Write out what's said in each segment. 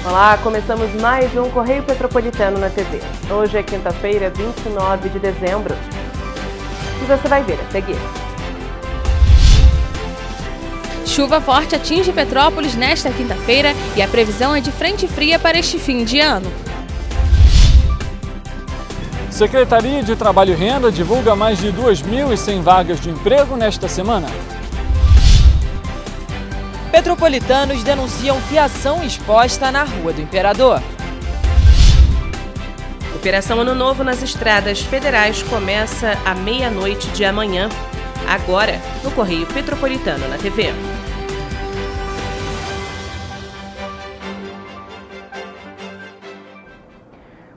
Olá, começamos mais um Correio Petropolitano na TV. Hoje é quinta-feira, 29 de dezembro. E você vai ver a seguir. Chuva forte atinge Petrópolis nesta quinta-feira e a previsão é de frente fria para este fim de ano. Secretaria de Trabalho e Renda divulga mais de 2.100 vagas de emprego nesta semana. Petropolitanos denunciam fiação exposta na Rua do Imperador. Operação Ano Novo nas estradas federais começa à meia-noite de amanhã. Agora, no Correio Petropolitano na TV.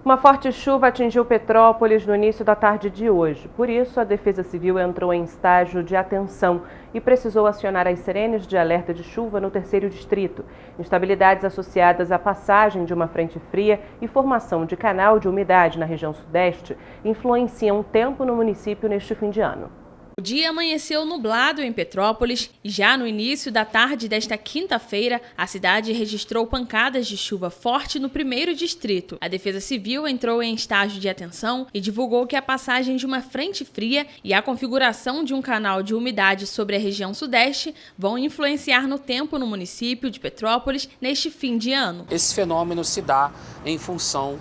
Uma forte chuva atingiu Petrópolis no início da tarde de hoje. Por isso, a Defesa Civil entrou em estágio de atenção e precisou acionar as sirenes de alerta de chuva no terceiro distrito. Instabilidades associadas à passagem de uma frente fria e formação de canal de umidade na região sudeste influenciam o tempo no município neste fim de ano. O dia amanheceu nublado em Petrópolis e já no início da tarde desta quinta-feira, a cidade registrou pancadas de chuva forte no primeiro distrito. A Defesa Civil entrou em estágio de atenção e divulgou que a passagem de uma frente fria e a configuração de um canal de umidade sobre a região sudeste vão influenciar no tempo no município de Petrópolis neste fim de ano. Esse fenômeno se dá em função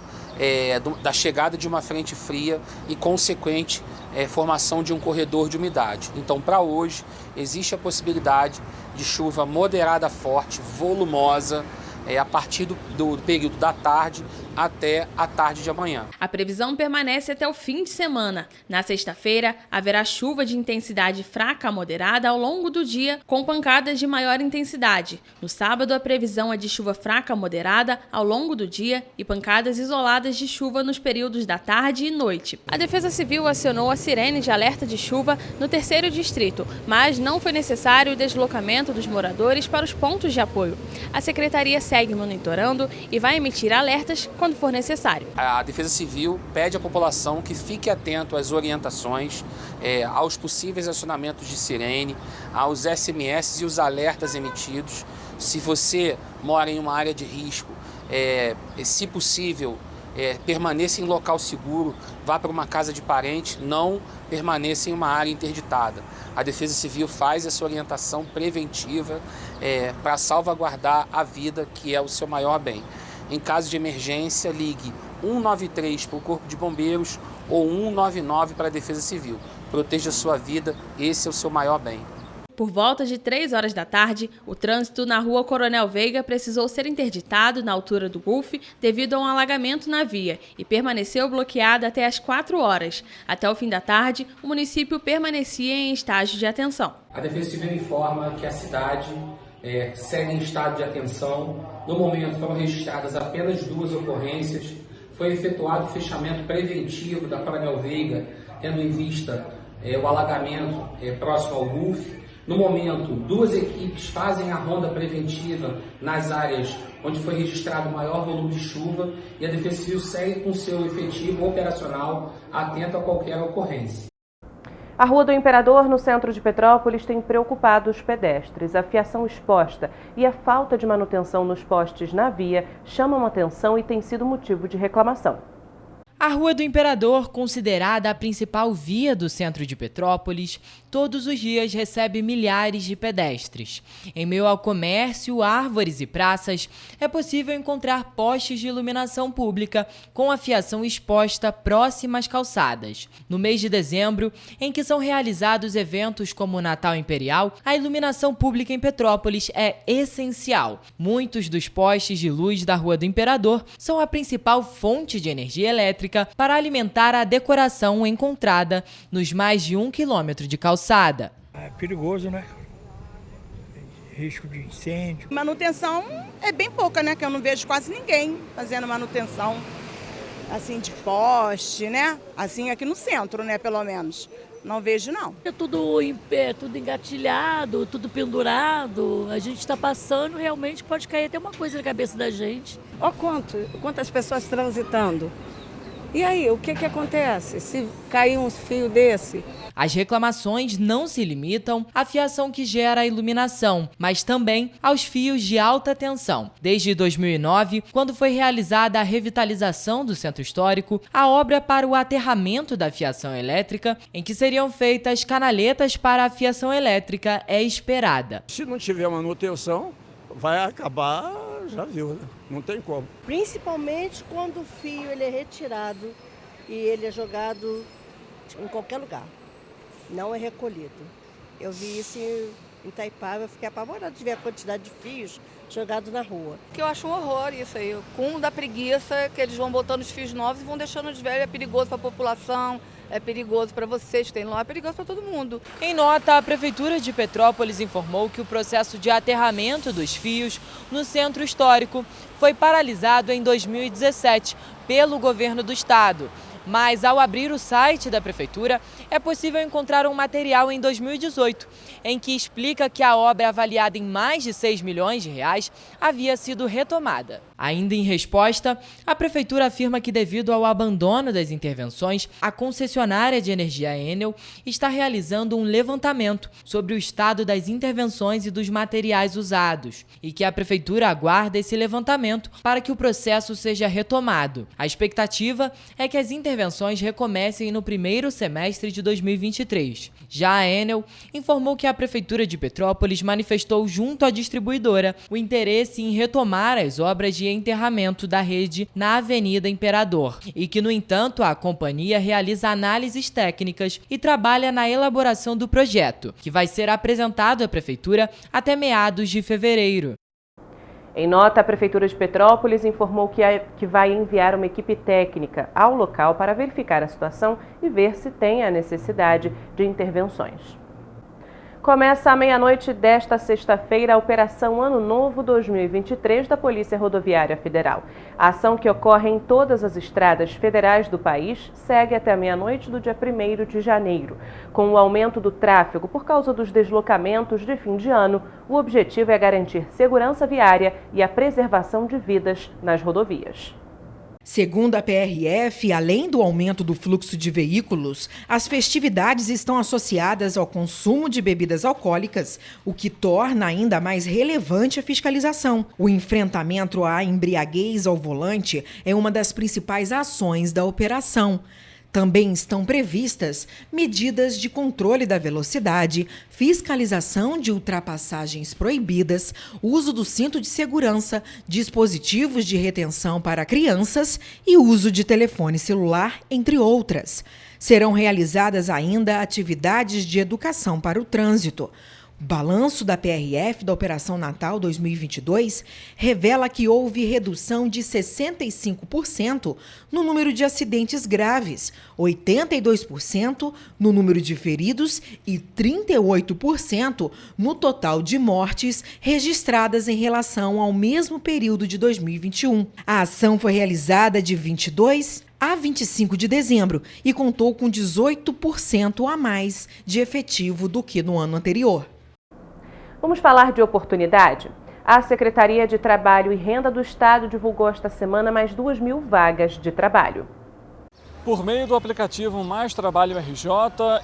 da chegada de uma frente fria e consequente formação de um corredor de umidade. Então, para hoje, existe a possibilidade de chuva moderada forte, volumosa, a partir do período da tarde até a tarde de amanhã. A previsão permanece até o fim de semana. Na sexta-feira, haverá chuva de intensidade fraca a moderada ao longo do dia, com pancadas de maior intensidade. No sábado, a previsão é de chuva fraca a moderada ao longo do dia e pancadas isoladas de chuva nos períodos da tarde e noite. A Defesa Civil acionou a sirene de alerta de chuva no terceiro distrito, mas não foi necessário o deslocamento dos moradores para os pontos de apoio. A Secretaria segue monitorando e vai emitir alertas quando for necessário. A Defesa Civil pede à população que fique atento às orientações, aos possíveis acionamentos de sirene, aos SMS e os alertas emitidos. Se você mora em uma área de risco, se possível, permaneça em local seguro, vá para uma casa de parente, não permaneça em uma área interditada. A Defesa Civil faz essa orientação preventiva para salvaguardar a vida, que é o seu maior bem. Em caso de emergência, ligue 193 para o Corpo de Bombeiros ou 199 para a Defesa Civil. Proteja a sua vida, esse é o seu maior bem. Por volta de 3 horas da tarde, o trânsito na rua Coronel Veiga precisou ser interditado na altura do Gulf devido a um alagamento na via e permaneceu bloqueado até às 4 horas. Até o fim da tarde, o município permanecia em estágio de atenção. A Defesa Civil informa que a cidade segue em estado de atenção. No momento foram registradas apenas 2 ocorrências. Foi efetuado o fechamento preventivo da Coronel Veiga, tendo em vista o alagamento próximo ao Gulf. No momento, 2 equipes fazem a ronda preventiva nas áreas onde foi registrado maior volume de chuva e a Defesa Civil segue com seu efetivo operacional atento a qualquer ocorrência. A Rua do Imperador, no centro de Petrópolis, tem preocupado os pedestres. A fiação exposta e a falta de manutenção nos postes na via chamam a atenção e tem sido motivo de reclamação. A Rua do Imperador, considerada a principal via do centro de Petrópolis, todos os dias recebe milhares de pedestres. Em meio ao comércio, árvores e praças, é possível encontrar postes de iluminação pública com a fiação exposta próxima às calçadas. No mês de dezembro, em que são realizados eventos como o Natal Imperial, a iluminação pública em Petrópolis é essencial. Muitos dos postes de luz da Rua do Imperador são a principal fonte de energia elétrica elétrica para alimentar a decoração encontrada nos mais de 1 quilômetro de calçada. É perigoso, né? Risco de incêndio. Manutenção é bem pouca, né? Que eu não vejo quase ninguém fazendo manutenção assim de poste, né? Assim aqui no centro, né? Pelo menos. Não vejo, não. É tudo em pé, tudo engatilhado, tudo pendurado. A gente está passando, realmente pode cair até uma coisa na cabeça da gente. Olha quantas pessoas transitando. E aí, o que acontece se cair um fio desse? As reclamações não se limitam à fiação que gera a iluminação, mas também aos fios de alta tensão. Desde 2009, quando foi realizada a revitalização do centro histórico, a obra para o aterramento da fiação elétrica, em que seriam feitas canaletas para a fiação elétrica, é esperada. Se não tiver manutenção, vai acabar, já viu, né? Não tem como. Principalmente quando o fio ele é retirado e ele é jogado em qualquer lugar. Não é recolhido. Eu vi isso em Itaipava, eu fiquei apavorada de ver a quantidade de fios jogados na rua. Que eu acho um horror isso aí. O cúmulo da preguiça, que eles vão botando os fios novos e vão deixando os velhos. É perigoso para a população, é perigoso para vocês que tem lá, é perigoso para todo mundo. Em nota, a Prefeitura de Petrópolis informou que o processo de aterramento dos fios no centro histórico foi paralisado em 2017 pelo governo do estado. Mas, ao abrir o site da Prefeitura, é possível encontrar um material em 2018, em que explica que a obra, avaliada em mais de 6 milhões de reais, havia sido retomada. Ainda em resposta, a Prefeitura afirma que, devido ao abandono das intervenções, a concessionária de energia Enel está realizando um levantamento sobre o estado das intervenções e dos materiais usados, e que a Prefeitura aguarda esse levantamento para que o processo seja retomado. A expectativa é que as intervenções recomecem no primeiro semestre de 2023. Já a Enel informou que a Prefeitura de Petrópolis manifestou junto à distribuidora o interesse em retomar as obras de enterramento da rede na Avenida Imperador e que, no entanto, a companhia realiza análises técnicas e trabalha na elaboração do projeto, que vai ser apresentado à Prefeitura até meados de fevereiro. Em nota, a Prefeitura de Petrópolis informou que vai enviar uma equipe técnica ao local para verificar a situação e ver se tem a necessidade de intervenções. Começa à meia-noite desta sexta-feira a Operação Ano Novo 2023 da Polícia Rodoviária Federal. A ação, que ocorre em todas as estradas federais do país, segue até a meia-noite do dia 1º de janeiro. Com o aumento do tráfego por causa dos deslocamentos de fim de ano, o objetivo é garantir segurança viária e a preservação de vidas nas rodovias. Segundo a PRF, além do aumento do fluxo de veículos, as festividades estão associadas ao consumo de bebidas alcoólicas, o que torna ainda mais relevante a fiscalização. O enfrentamento à embriaguez ao volante é uma das principais ações da operação. Também estão previstas medidas de controle da velocidade, fiscalização de ultrapassagens proibidas, uso do cinto de segurança, dispositivos de retenção para crianças e uso de telefone celular, entre outras. Serão realizadas ainda atividades de educação para o trânsito. O balanço da PRF da Operação Natal 2022 revela que houve redução de 65% no número de acidentes graves, 82% no número de feridos e 38% no total de mortes registradas em relação ao mesmo período de 2021. A ação foi realizada de 22 a 25 de dezembro e contou com 18% a mais de efetivo do que no ano anterior. Vamos falar de oportunidade? A Secretaria de Trabalho e Renda do Estado divulgou esta semana mais 2.000 vagas de trabalho. Por meio do aplicativo Mais Trabalho RJ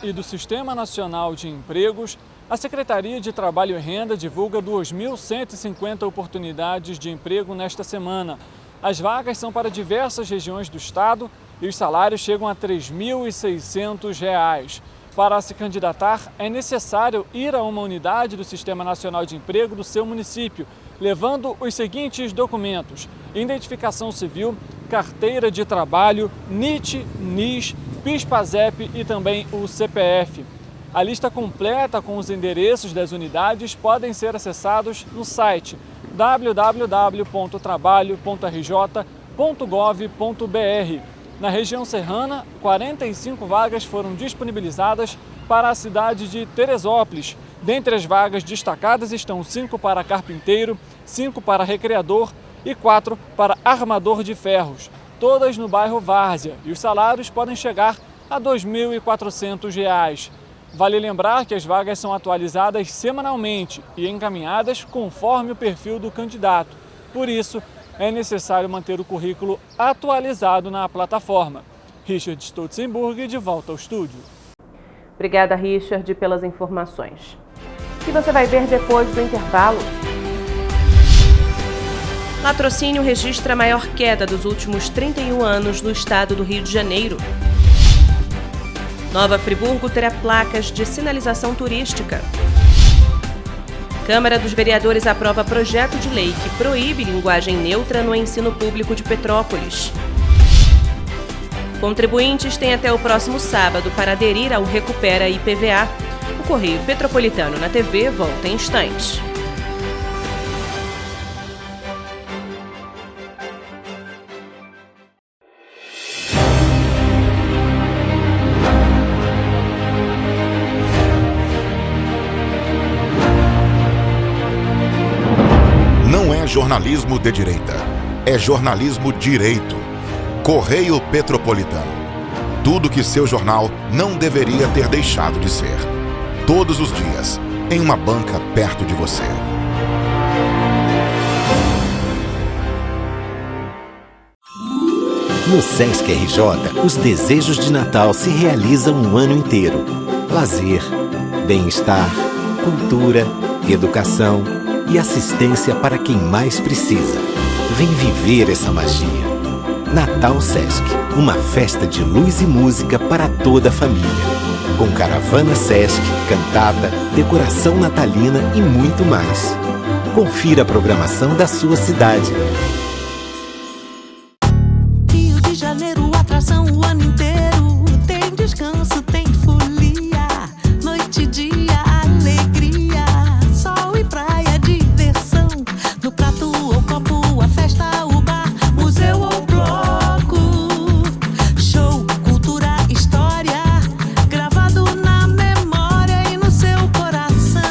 e do Sistema Nacional de Empregos, a Secretaria de Trabalho e Renda divulga 2.150 oportunidades de emprego nesta semana. As vagas são para diversas regiões do estado e os salários chegam a R$ 3.600. Para se candidatar, é necessário ir a uma unidade do Sistema Nacional de Emprego do seu município, levando os seguintes documentos: identificação civil, carteira de trabalho, NIT, NIS, PIS/PASEP e também o CPF. A lista completa com os endereços das unidades podem ser acessados no site www.trabalho.rj.gov.br. Na região serrana, 45 vagas foram disponibilizadas para a cidade de Teresópolis. Dentre as vagas destacadas estão 5 para carpinteiro, 5 para recreador e 4 para armador de ferros, todas no bairro Várzea, e os salários podem chegar a R$ 2.400. Vale lembrar que as vagas são atualizadas semanalmente e encaminhadas conforme o perfil do candidato. Por isso, é necessário manter o currículo atualizado na plataforma. Richard Stutzenburg, de volta ao estúdio. Obrigada, Richard, pelas informações. O que você vai ver depois do intervalo? Latrocínio registra a maior queda dos últimos 31 anos no estado do Rio de Janeiro. Nova Friburgo terá placas de sinalização turística. Câmara dos Vereadores aprova projeto de lei que proíbe linguagem neutra no ensino público de Petrópolis. Contribuintes têm até o próximo sábado para aderir ao Recupera IPVA. O Correio Petropolitano na TV volta em instantes. Jornalismo de direita. É jornalismo direito. Correio Petropolitano. Tudo que seu jornal não deveria ter deixado de ser. Todos os dias, em uma banca perto de você. No Sesc RJ, os desejos de Natal se realizam um ano inteiro. Lazer, bem-estar, cultura, educação e assistência para quem mais precisa. Vem viver essa magia. Natal Sesc, uma festa de luz e música para toda a família. Com caravana Sesc, cantada, decoração natalina e muito mais. Confira a programação da sua cidade. Rio de Janeiro, atração o ano inteiro. Tem descanso, tem folia, noite e dia, alegria, sol e praia, diversão. No prato ou copo, a festa, o bar, museu ou bloco. Show, cultura, história, gravado na memória e no seu coração.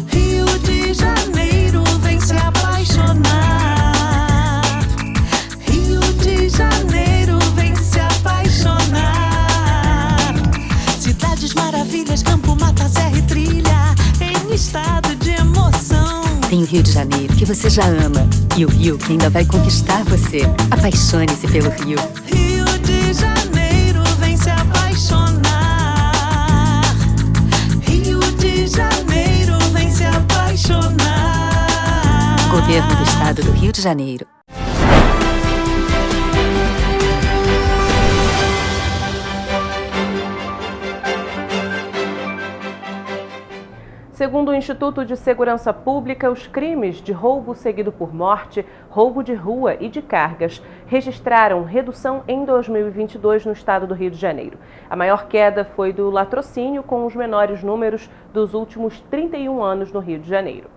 Rio de Janeiro, vem se apaixonar. Rio de Janeiro, vem se apaixonar. Cidades maravilhas, campo, mata, serra e trilha, em estado de emoção. Tem o Rio de Janeiro, que você já ama, e o Rio, que ainda vai conquistar você. Apaixone-se pelo Rio. Rio de Janeiro, vem se apaixonar. Rio de Janeiro, vem se apaixonar. Governo do Estado do Rio de Janeiro. Segundo o Instituto de Segurança Pública, os crimes de roubo seguido por morte, roubo de rua e de cargas registraram redução em 2022 no estado do Rio de Janeiro. A maior queda foi do latrocínio, com os menores números dos últimos 31 anos no Rio de Janeiro.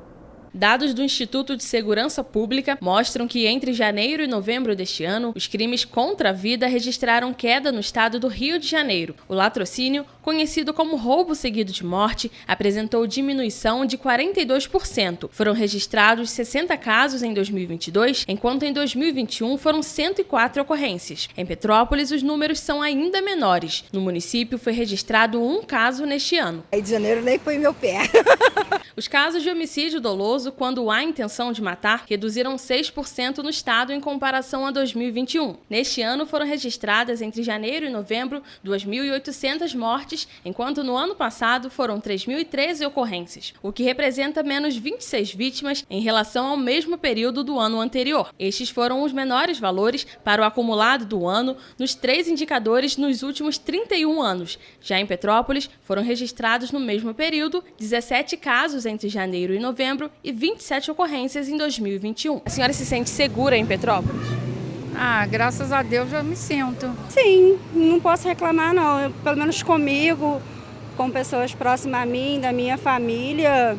Dados do Instituto de Segurança Pública mostram que entre janeiro e novembro deste ano, os crimes contra a vida registraram queda no estado do Rio de Janeiro. O latrocínio, conhecido como roubo seguido de morte, apresentou diminuição de 42%. Foram registrados 60 casos em 2022, enquanto em 2021 foram 104 ocorrências. Em Petrópolis, os números são ainda menores. No município, foi registrado um caso neste ano. Rio de Janeiro nem põe meu pé. Os casos de homicídio doloso, quando há intenção de matar, reduziram 6% no estado em comparação a 2021. Neste ano foram registradas entre janeiro e novembro 2.800 mortes, enquanto no ano passado foram 3.013 ocorrências, o que representa menos 26 vítimas em relação ao mesmo período do ano anterior. Estes foram os menores valores para o acumulado do ano nos 3 indicadores nos últimos 31 anos. Já em Petrópolis, foram registrados no mesmo período 17 casos entre janeiro e novembro e 27 ocorrências em 2021. A senhora se sente segura em Petrópolis? Ah, graças a Deus eu me sinto. Sim, não posso reclamar não. Pelo menos comigo, com pessoas próximas a mim, da minha família,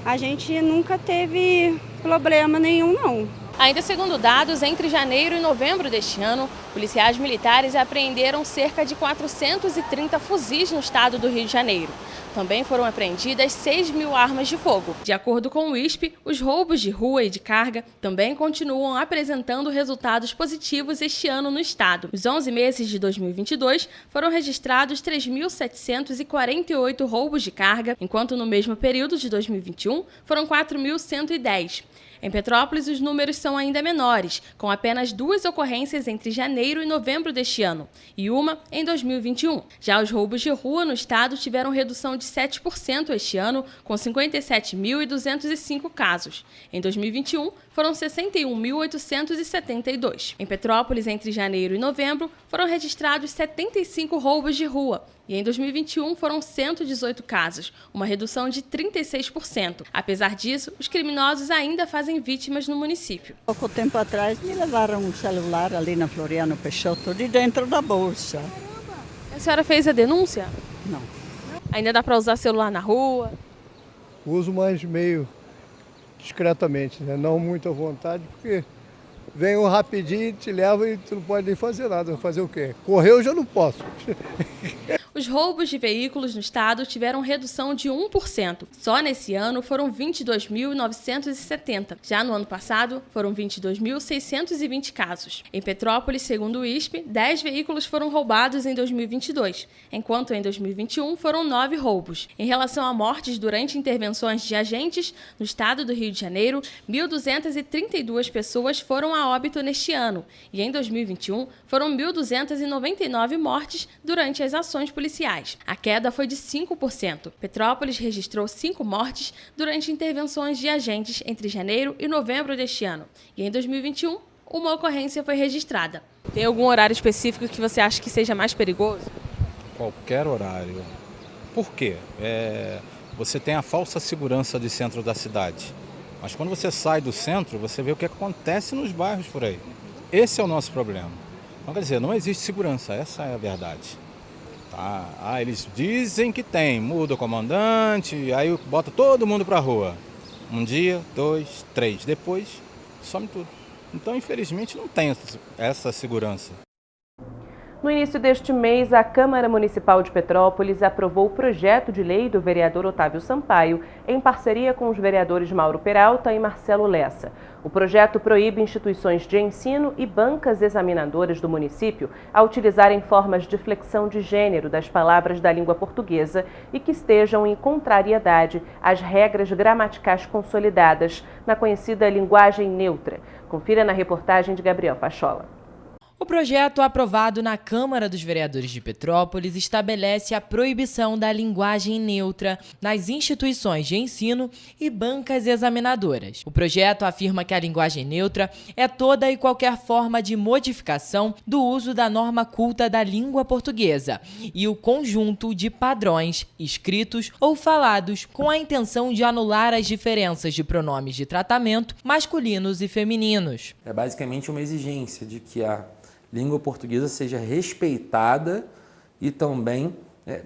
a gente nunca teve problema nenhum não. Ainda segundo dados, entre janeiro e novembro deste ano, policiais militares apreenderam cerca de 430 fuzis no estado do Rio de Janeiro. Também foram apreendidas 6.000 armas de fogo. De acordo com o ISP, os roubos de rua e de carga também continuam apresentando resultados positivos este ano no estado. Nos 11 meses de 2022, foram registrados 3.748 roubos de carga, enquanto no mesmo período de 2021 foram 4.110. Em Petrópolis, os números são ainda menores, com apenas 2 ocorrências entre janeiro e novembro deste ano, e uma em 2021. Já os roubos de rua no estado tiveram redução de 7% este ano, com 57.205 casos. Em 2021, foram 61.872. Em Petrópolis, entre janeiro e novembro, foram registrados 75 roubos de rua, e em 2021 foram 118 casos, uma redução de 36%. Apesar disso, os criminosos ainda fazem vítimas no município. Pouco tempo atrás me levaram um celular ali na Floriano Peixoto de dentro da bolsa. A senhora fez a denúncia? Não. Ainda dá para usar celular na rua? Uso mais meio discretamente, né? Não muito à vontade, porque vem um rapidinho, te leva e tu não pode nem fazer nada. Fazer o quê? Correr eu já não posso. Os roubos de veículos no estado tiveram redução de 1%. Só nesse ano foram 22.970. Já no ano passado, foram 22.620 casos. Em Petrópolis, segundo o ISP, 10 veículos foram roubados em 2022, enquanto em 2021 foram 9 roubos. Em relação a mortes durante intervenções de agentes, no estado do Rio de Janeiro, 1.232 pessoas foram a óbito neste ano, e em 2021 foram 1.299 mortes durante as ações policiais. A queda foi de 5%. Petrópolis registrou 5 mortes durante intervenções de agentes entre janeiro e novembro deste ano. E em 2021, uma ocorrência foi registrada. Tem algum horário específico que você acha que seja mais perigoso? Qualquer horário. Por quê? Você tem a falsa segurança de centro da cidade. Mas quando você sai do centro, você vê o que acontece nos bairros por aí. Esse é o nosso problema. Então, quer dizer, não existe segurança, essa é a verdade. Tá? Eles dizem que tem, muda o comandante, aí bota todo mundo pra rua. Um dia, 2, 3, depois some tudo. Então, infelizmente, não tem essa segurança. No início deste mês, a Câmara Municipal de Petrópolis aprovou o projeto de lei do vereador Otávio Sampaio, em parceria com os vereadores Mauro Peralta e Marcelo Lessa. O projeto proíbe instituições de ensino e bancas examinadoras do município a utilizarem formas de flexão de gênero das palavras da língua portuguesa e que estejam em contrariedade às regras gramaticais consolidadas na conhecida linguagem neutra. Confira na reportagem de Gabriel Pachola. O projeto aprovado na Câmara dos Vereadores de Petrópolis estabelece a proibição da linguagem neutra nas instituições de ensino e bancas examinadoras. O projeto afirma que a linguagem neutra é toda e qualquer forma de modificação do uso da norma culta da língua portuguesa e o conjunto de padrões escritos ou falados com a intenção de anular as diferenças de pronomes de tratamento masculinos e femininos. É basicamente uma exigência de que a língua portuguesa seja respeitada e também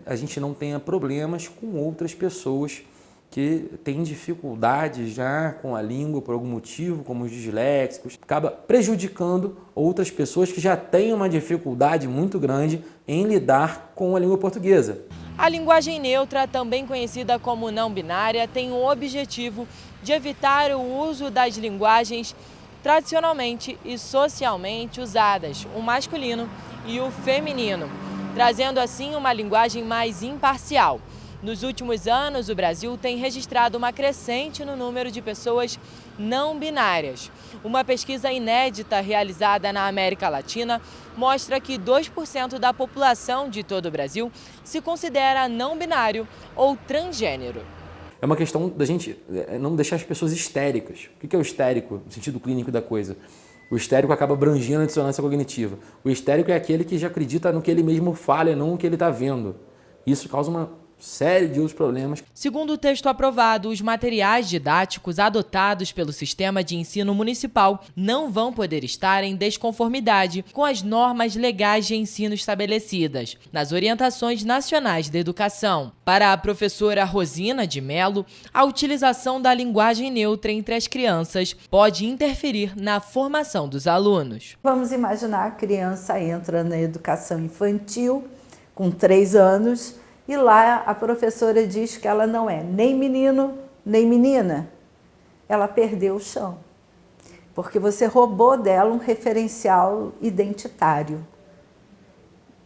a gente não tenha problemas com outras pessoas que têm dificuldade já com a língua por algum motivo, como os disléxicos, acaba prejudicando outras pessoas que já têm uma dificuldade muito grande em lidar com a língua portuguesa. A linguagem neutra, também conhecida como não binária, tem o objetivo de evitar o uso das linguagens tradicionalmente e socialmente usadas, o masculino e o feminino, trazendo assim uma linguagem mais imparcial. Nos últimos anos, o Brasil tem registrado uma crescente no número de pessoas não binárias. Uma pesquisa inédita realizada na América Latina mostra que 2% da população de todo o Brasil se considera não binário ou transgênero. É uma questão da gente não deixar as pessoas histéricas. O que é o histérico, no sentido clínico da coisa? O histérico acaba abrangindo a dissonância cognitiva. O histérico é aquele que já acredita no que ele mesmo fala e não no que ele está vendo. Isso causa uma série de outros problemas. Segundo o texto aprovado, os materiais didáticos adotados pelo sistema de ensino municipal não vão poder estar em desconformidade com as normas legais de ensino estabelecidas nas orientações nacionais da educação. Para a professora Rosina de Mello, a utilização da linguagem neutra entre as crianças pode interferir na formação dos alunos. Vamos imaginar a criança entra na educação infantil com 3 anos e lá a professora diz que ela não é nem menino nem menina. Ela perdeu o chão, porque você roubou dela um referencial identitário.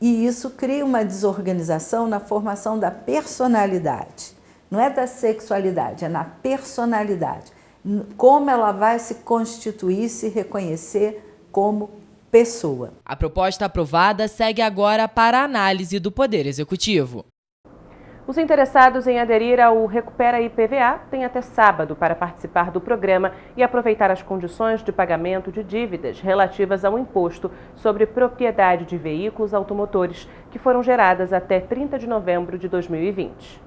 E isso cria uma desorganização na formação da personalidade. Não é da sexualidade, é na personalidade. Como ela vai se constituir, se reconhecer como pessoa. A proposta aprovada segue agora para a análise do Poder Executivo. Os interessados em aderir ao Recupera IPVA têm até sábado para participar do programa e aproveitar as condições de pagamento de dívidas relativas ao imposto sobre propriedade de veículos automotores que foram geradas até 30 de novembro de 2020.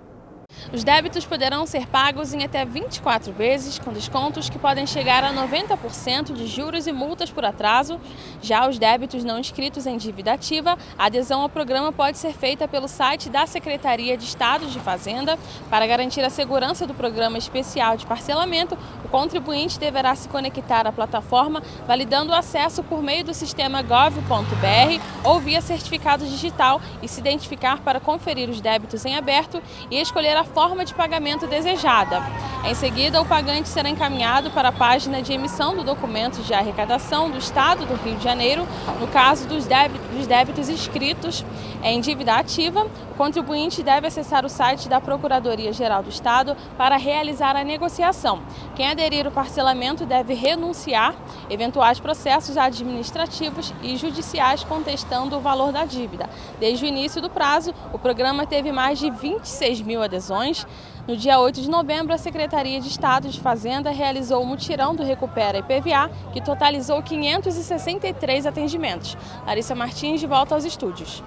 Os débitos poderão ser pagos em até 24 vezes, com descontos que podem chegar a 90% de juros e multas por atraso. Já os débitos não inscritos em dívida ativa, a adesão ao programa pode ser feita pelo site da Secretaria de Estado de Fazenda. Para garantir a segurança do programa especial de parcelamento, o contribuinte deverá se conectar à plataforma, validando o acesso por meio do sistema gov.br ou via certificado digital e se identificar para conferir os débitos em aberto e escolher a forma de pagamento desejada. Em seguida, o pagante será encaminhado para a página de emissão do documento de arrecadação do Estado do Rio de Janeiro. No caso dos débitos inscritos em dívida ativa, o contribuinte deve acessar o site da Procuradoria-Geral do Estado para realizar a negociação. Quem aderir ao parcelamento deve renunciar eventuais processos administrativos e judiciais contestando o valor da dívida. Desde o início do prazo, o programa teve mais de 26 mil adesões. No dia 8 de novembro, a Secretaria de Estado de Fazenda realizou o mutirão do Recupera IPVA, que totalizou 563 atendimentos. Larissa Martins, de volta aos estúdios.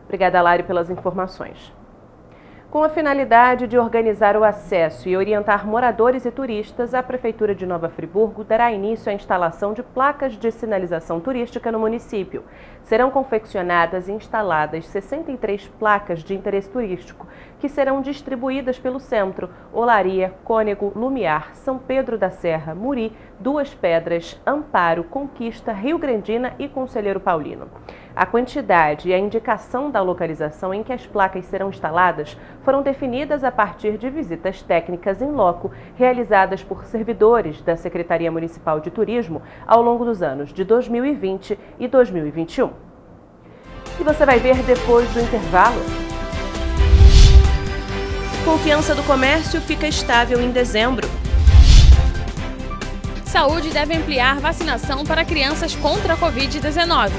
Obrigada, Lari, pelas informações. Com a finalidade de organizar o acesso e orientar moradores e turistas, a Prefeitura de Nova Friburgo dará início à instalação de placas de sinalização turística no município. Serão confeccionadas e instaladas 63 placas de interesse turístico, que serão distribuídas pelo centro: Olaria, Cônego, Lumiar, São Pedro da Serra, Muri, Duas Pedras, Amparo, Conquista, Rio Grandina e Conselheiro Paulino. A quantidade e a indicação da localização em que as placas serão instaladas foram definidas a partir de visitas técnicas em loco realizadas por servidores da Secretaria Municipal de Turismo ao longo dos anos de 2020 e 2021. E você vai ver depois do intervalo. Confiança do comércio fica estável em dezembro. Saúde deve ampliar vacinação para crianças contra a Covid-19.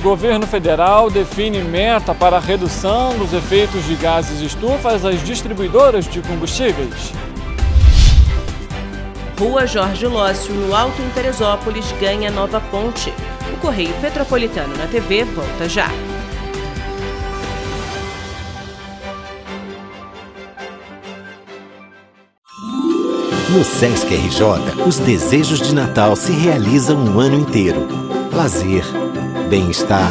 Governo federal define meta para a redução dos efeitos de gases estufas às distribuidoras de combustíveis. Rua Jorge Lócio, no Alto em Teresópolis, ganha nova ponte. O Correio Petropolitano na TV volta já. No Sesc RJ, os desejos de Natal se realizam um ano inteiro. Lazer, bem-estar,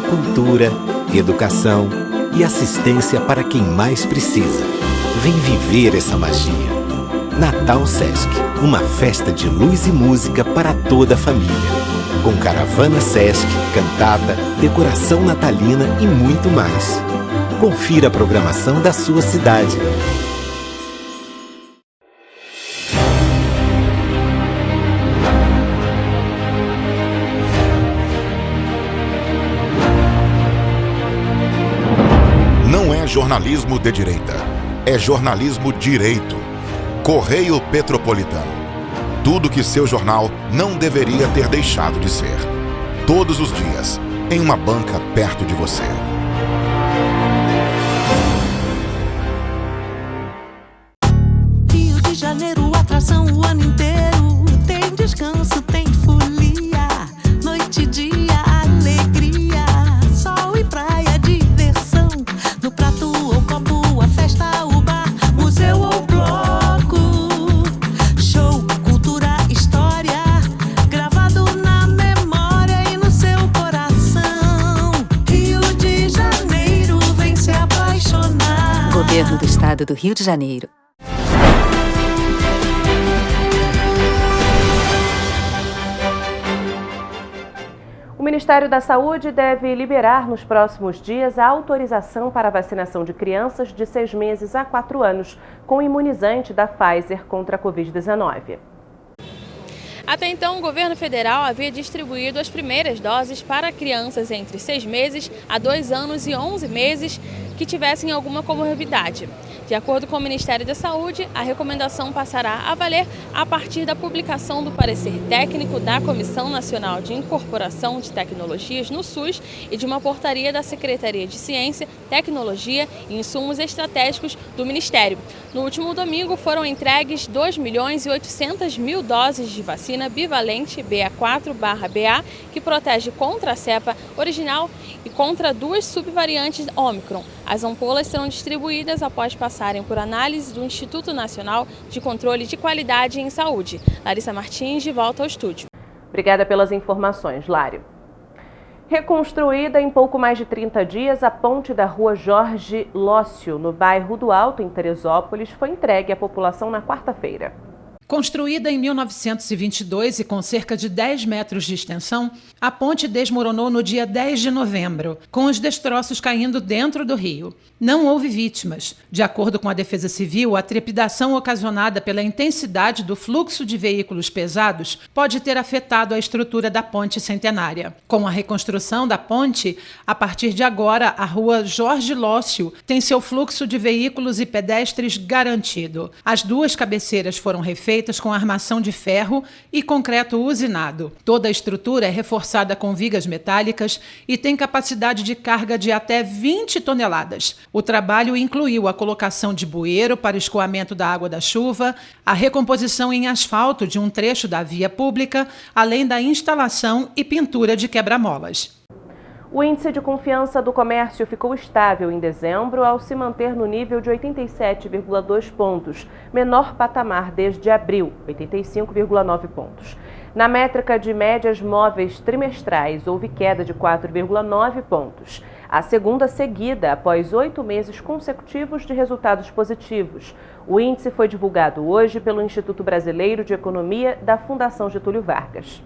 cultura, educação e assistência para quem mais precisa. Vem viver essa magia. Natal Sesc, uma festa de luz e música para toda a família. Com caravana Sesc, cantata, decoração natalina e muito mais. Confira a programação da sua cidade. Jornalismo de direita. É jornalismo direito. Correio Petropolitano. Tudo que seu jornal não deveria ter deixado de ser. Todos os dias, em uma banca perto de você. Rio de Janeiro, atração o ano inteiro. Tem descanso, tem folia. Noite e dia, alegria. Sol e praia, diversão. Governo do Estado do Rio de Janeiro. O Ministério da Saúde deve liberar nos próximos dias a autorização para a vacinação de crianças de 6 meses a 4 anos com imunizante da Pfizer contra a Covid-19. Até então, o governo federal havia distribuído as primeiras doses para crianças entre 6 meses a 2 anos e 11 meses que tivessem alguma comorbidade. De acordo com o Ministério da Saúde, a recomendação passará a valer a partir da publicação do parecer técnico da Comissão Nacional de Incorporação de Tecnologias no SUS e de uma portaria da Secretaria de Ciência, Tecnologia e Insumos Estratégicos do Ministério. No último domingo foram entregues 2.800.000 doses de vacina bivalente BA4/BA, que protege contra a cepa original e contra 2 subvariantes Ômicron. As ampolas serão distribuídas após passarem por análise do Instituto Nacional de Controle de Qualidade em Saúde. Larissa Martins, de volta ao estúdio. Obrigada pelas informações, Lário. Reconstruída em pouco mais de 30 dias, a ponte da rua Jorge Lócio, no bairro do Alto, em Teresópolis, foi entregue à população na quarta-feira. Construída em 1922 e com cerca de 10 metros de extensão, a ponte desmoronou no dia 10 de novembro, com os destroços caindo dentro do rio. Não houve vítimas. De acordo com a Defesa Civil, a trepidação ocasionada pela intensidade do fluxo de veículos pesados pode ter afetado a estrutura da ponte centenária. Com a reconstrução da ponte, a partir de agora, a rua Jorge Lócio tem seu fluxo de veículos e pedestres garantido. As 2 cabeceiras foram refeitas com armação de ferro e concreto usinado. Toda a estrutura é reforçada com vigas metálicas e tem capacidade de carga de até 20 toneladas. O trabalho incluiu a colocação de bueiro para escoamento da água da chuva, a recomposição em asfalto de um trecho da via pública, além da instalação e pintura de quebra-molas. O índice de confiança do comércio ficou estável em dezembro ao se manter no nível de 87,2 pontos, menor patamar desde abril, 85,9 pontos. Na métrica de médias móveis trimestrais, houve queda de 4,9 pontos. A segunda seguida após 8 meses consecutivos de resultados positivos. O índice foi divulgado hoje pelo Instituto Brasileiro de Economia da Fundação Getúlio Vargas.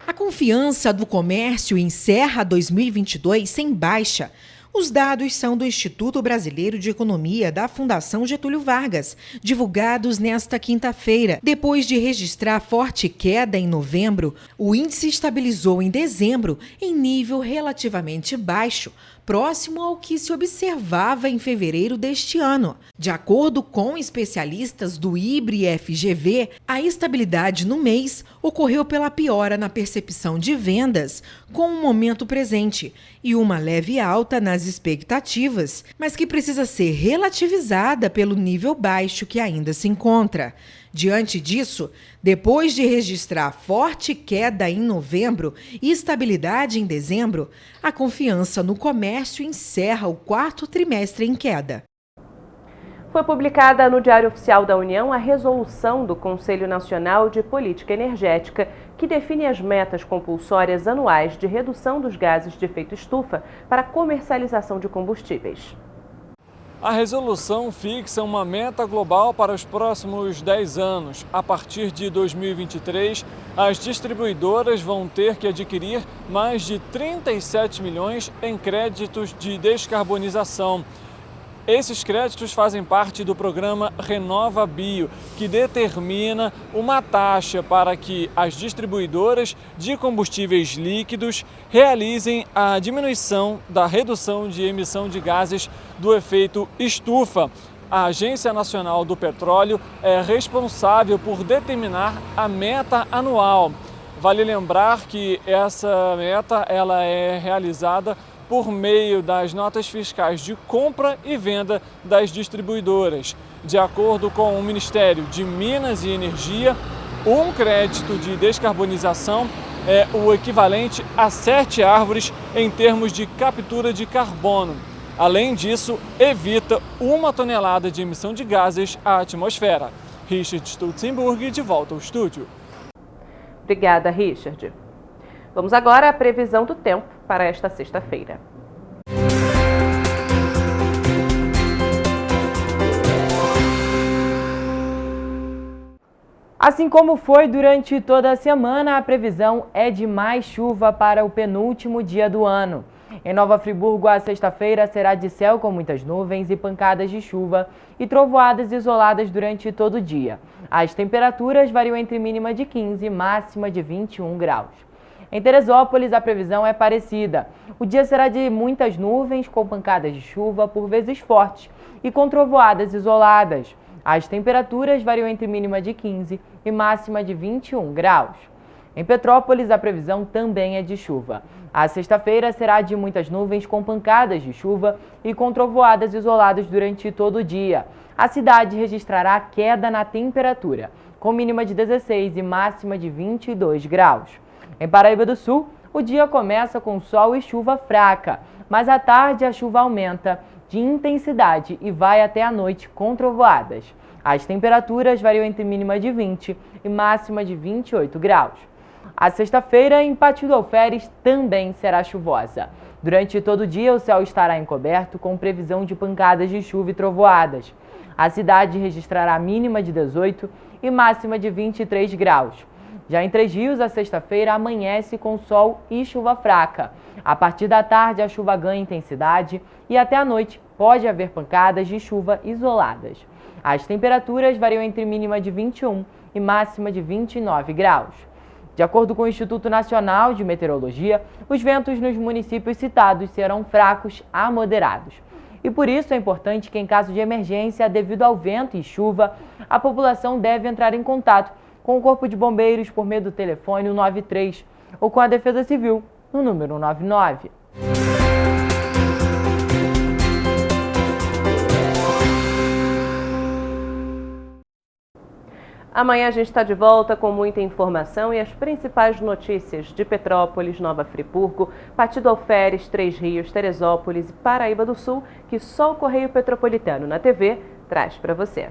A confiança do comércio encerra 2022 sem baixa. Os dados são do Instituto Brasileiro de Economia da Fundação Getúlio Vargas, divulgados nesta quinta-feira. Depois de registrar forte queda em novembro, o índice estabilizou em dezembro em nível relativamente baixo, próximo ao que se observava em fevereiro deste ano. De acordo com especialistas do IBRE-FGV, a estabilidade no mês ocorreu pela piora na percepção de vendas com o momento presente e uma leve alta nas expectativas, mas que precisa ser relativizada pelo nível baixo que ainda se encontra. Diante disso, depois de registrar forte queda em novembro e estabilidade em dezembro, a confiança no comércio encerra o 4º trimestre em queda. Foi publicada no Diário Oficial da União a resolução do Conselho Nacional de Política Energética, que define as metas compulsórias anuais de redução dos gases de efeito estufa para comercialização de combustíveis. A resolução fixa uma meta global para os próximos 10 anos. A partir de 2023, as distribuidoras vão ter que adquirir mais de 37 milhões em créditos de descarbonização. Esses créditos fazem parte do programa Renova Bio, que determina uma taxa para que as distribuidoras de combustíveis líquidos realizem a diminuição da redução de emissão de gases do efeito estufa. A Agência Nacional do Petróleo é responsável por determinar a meta anual. Vale lembrar que essa meta ela é realizada por meio das notas fiscais de compra e venda das distribuidoras. De acordo com o Ministério de Minas e Energia, um crédito de descarbonização é o equivalente a 7 árvores em termos de captura de carbono. Além disso, evita 1 tonelada de emissão de gases à atmosfera. Richard Stutzenburg, de volta ao estúdio. Obrigada, Richard. Vamos agora à previsão do tempo para esta sexta-feira. Assim como foi durante toda a semana, a previsão é de mais chuva para o penúltimo dia do ano. Em Nova Friburgo, a sexta-feira será de céu com muitas nuvens e pancadas de chuva e trovoadas isoladas durante todo o dia. As temperaturas variam entre mínima de 15 e máxima de 21 graus. Em Teresópolis, a previsão é parecida. O dia será de muitas nuvens com pancadas de chuva, por vezes fortes, e com trovoadas isoladas. As temperaturas variam entre mínima de 15 e máxima de 21 graus. Em Petrópolis, a previsão também é de chuva. A sexta-feira será de muitas nuvens com pancadas de chuva e com trovoadas isoladas durante todo o dia. A cidade registrará queda na temperatura, com mínima de 16 e máxima de 22 graus. Em Paraíba do Sul, o dia começa com sol e chuva fraca, mas à tarde a chuva aumenta de intensidade e vai até a noite com trovoadas. As temperaturas variam entre mínima de 20 e máxima de 28 graus. A sexta-feira em Pátio do Alferes também será chuvosa. Durante todo o dia o céu estará encoberto com previsão de pancadas de chuva e trovoadas. A cidade registrará mínima de 18 e máxima de 23 graus. Já em Três Rios, a sexta-feira amanhece com sol e chuva fraca. A partir da tarde, a chuva ganha intensidade e até a noite pode haver pancadas de chuva isoladas. As temperaturas variam entre mínima de 21 e máxima de 29 graus. De acordo com o Instituto Nacional de Meteorologia, os ventos nos municípios citados serão fracos a moderados. E por isso é importante que, em caso de emergência devido ao vento e chuva, a população deve entrar em contato com o Corpo de Bombeiros por meio do telefone 193 ou com a Defesa Civil no número 199. Amanhã a gente está de volta com muita informação e as principais notícias de Petrópolis, Nova Friburgo, Pátio do Alferes, Três Rios, Teresópolis e Paraíba do Sul, que só o Correio Petropolitano na TV traz para você.